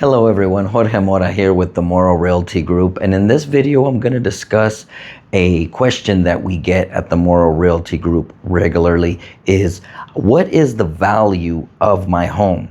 Hello everyone, Jorge Mora here with the Mora Realty Group, and in this video I'm going to discuss a question that we get at the Mora Realty Group regularly is, what is the value of my home?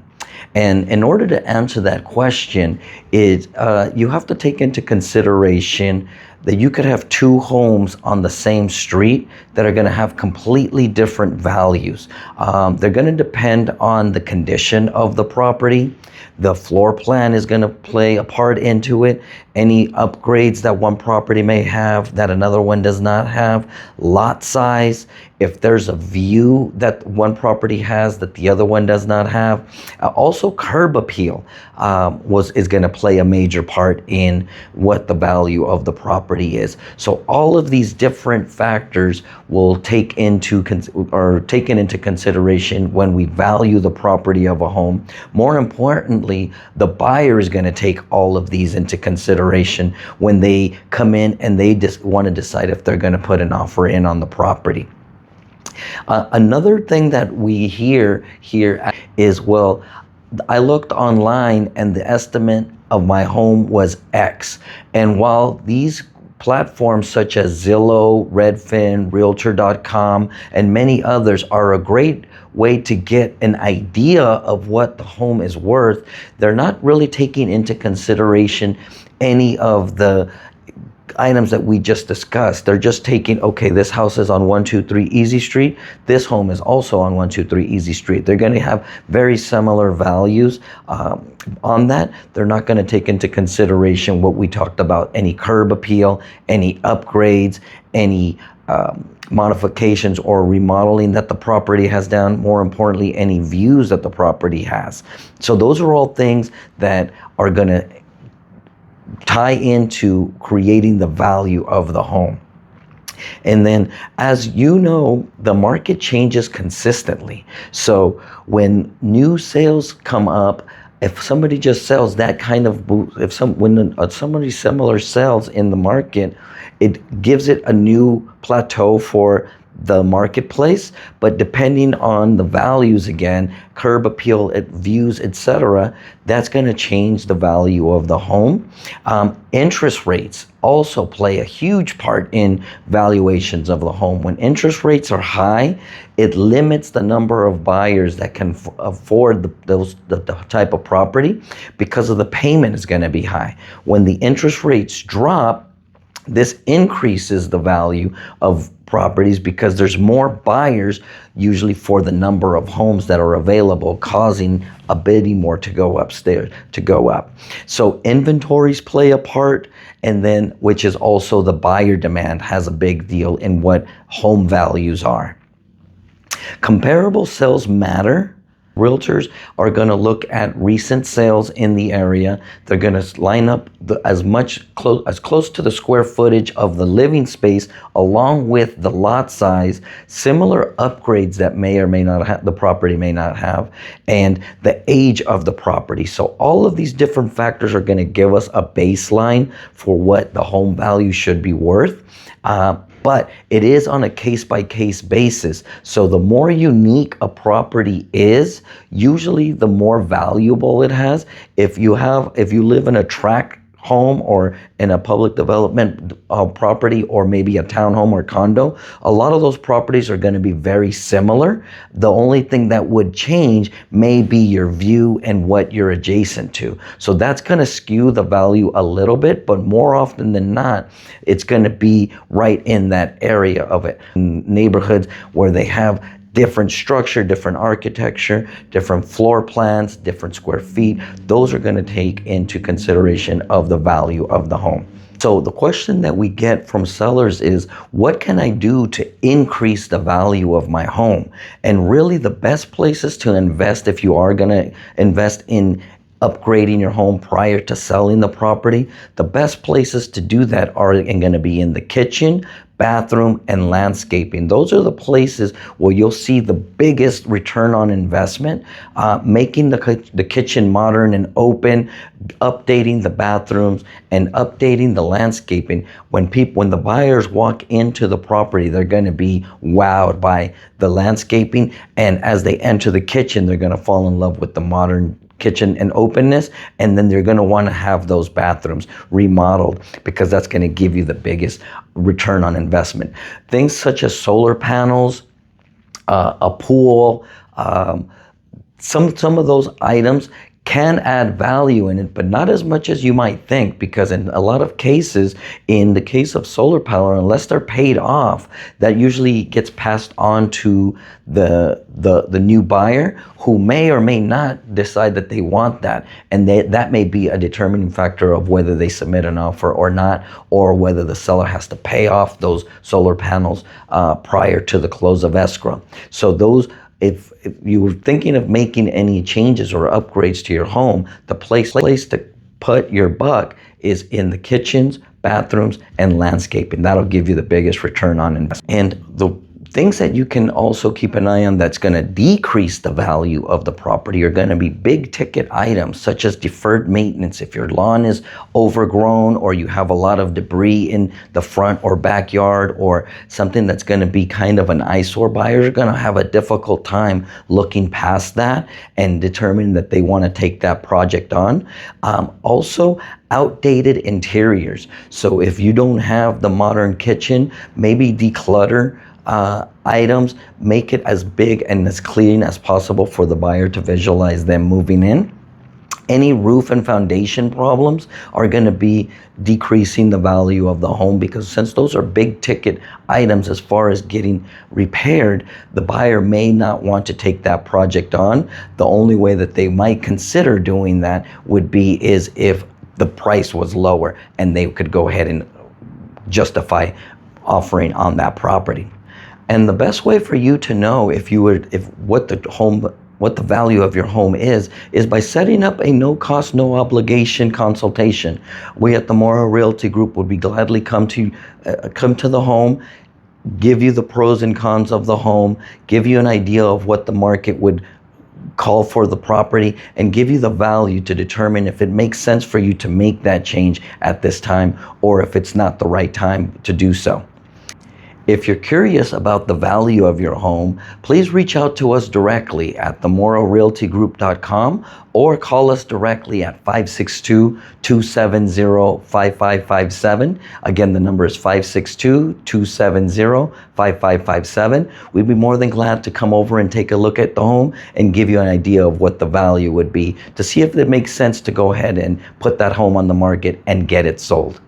And in order to answer that question, you have to take into consideration that you could have two homes on the same street that are going to have completely different values. They're going to depend on the condition of the property. The floor plan is going to play a part into it. Any upgrades that one property may have that another one does not have. Lot size. If there's a view that one property has that the other one does not have. Also curb appeal is going to play a major part in what the value of the property is. So all of these different factors will taken into consideration when we value the property of a home. More importantly, the buyer is going to take all of these into consideration when they come in and they just want to decide if they're going to put an offer in on the property. Another thing that we hear here is, well, I looked online and the estimate of my home was X. And while these platforms such as Zillow, Redfin, Realtor.com, and many others are a great way to get an idea of what the home is worth, they're not really taking into consideration any of the items that we just discussed. They're just taking, okay, this house is on 123 Easy Street. This home is also on 123 Easy Street. They're going to have very similar values on that. They're not going to take into consideration what we talked about, any curb appeal, any upgrades, any modifications or remodeling that the property has done. More importantly, any views that the property has. So those are all things that are going to tie into creating the value of the home. And then, as you know, the market changes consistently. So when new sales come up, if somebody just sells that kind of, when somebody similar sells in the market, it gives it a new plateau for the marketplace. But depending on the values, again, curb appeal, views, etc., that's going to change the value of the home. Interest rates also play a huge part in valuations of the home. When interest rates are high, it limits the number of buyers that can afford the type of property, because of the payment is going to be high. When the interest rates drop, this increases the value of properties because there's more buyers usually for the number of homes that are available, causing a bidding more to go upstairs, to go up. So inventories play a part, and then which is also the buyer demand has a big deal in what home values are. Comparable sales matter. Realtors are going to look at recent sales in the area. They're going to line up as close to the square footage of the living space, along with the lot size, similar upgrades that may or may not have, the property may not have, and the age of the property. So all of these different factors are going to give us a baseline for what the home value should be worth. But it is on a case-by-case basis. So the more unique a property is, usually the more valuable it has. If you live in a tract home or in a public development property, or maybe a townhome or condo, a lot of those properties are going to be very similar. The only thing that would change may be your view and what you're adjacent to. So that's going to skew the value a little bit, but more often than not, it's going to be right in that area of it. In neighborhoods where they have different structure, different architecture, different floor plans, different square feet, those are going to take into consideration of the value of the home. So the question that we get from sellers is, what can I do to increase the value of my home? And really the best places to invest, if you are going to invest in upgrading your home prior to selling the property, the best places to do that are going to be in the kitchen, bathroom, and landscaping. Those are the places where you'll see the biggest return on investment. Making the kitchen modern and open, updating the bathrooms, and updating the landscaping. When the buyers walk into the property, they're going to be wowed by the landscaping, and as they enter the kitchen, they're going to fall in love with the modern kitchen and openness, and then they're going to want to have those bathrooms remodeled because that's going to give you the biggest return on investment. Things such as solar panels, a pool, some of those items can add value in it, but not as much as you might think, because in a lot of cases, in the case of solar power, unless they're paid off, that usually gets passed on to the new buyer, who may or may not decide that they want that, and that may be a determining factor of whether they submit an offer or not, or whether the seller has to pay off those solar panels prior to the close of escrow. So those, if you were thinking of making any changes or upgrades to your home, the place to put your buck is in the kitchens, bathrooms, and landscaping. That'll give you the biggest return on investment. And the things that you can also keep an eye on that's going to decrease the value of the property are going to be big ticket items such as deferred maintenance. If your lawn is overgrown, or you have a lot of debris in the front or backyard, or something that's going to be kind of an eyesore, buyers are going to have a difficult time looking past that and determining that they want to take that project on. Also, outdated interiors. So if you don't have the modern kitchen, maybe declutter items, make it as big and as clean as possible for the buyer to visualize them moving in. Any roof and foundation problems are going to be decreasing the value of the home, because since those are big ticket items as far as getting repaired, the buyer may not want to take that project on. The only way that they might consider doing that would be is if the price was lower and they could go ahead and justify offering on that property. And the best way for you to know what the value of your home is by setting up a no cost, no obligation consultation. We at the Mora Realty Group would be gladly come to the home, give you the pros and cons of the home, give you an idea of what the market would call for the property, and give you the value to determine if it makes sense for you to make that change at this time, or if it's not the right time to do so. If you're curious about the value of your home, please reach out to us directly at themorarealtygroup.com, or call us directly at 562-270-5557. Again, the number is 562-270-5557. We'd be more than glad to come over and take a look at the home and give you an idea of what the value would be, to see if it makes sense to go ahead and put that home on the market and get it sold.